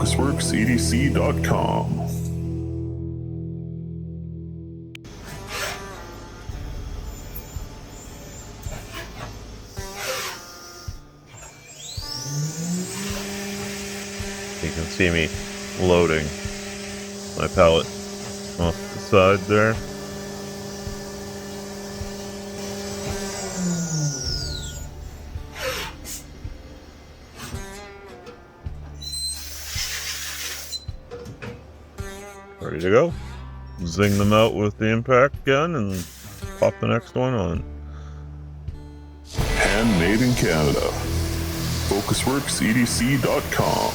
FocusworksEDC.com. You can see me loading my pallet off the side there. Ready to go. Zing them out with the impact gun and pop the next one on. Handmade in Canada. FocusworksEDC.com.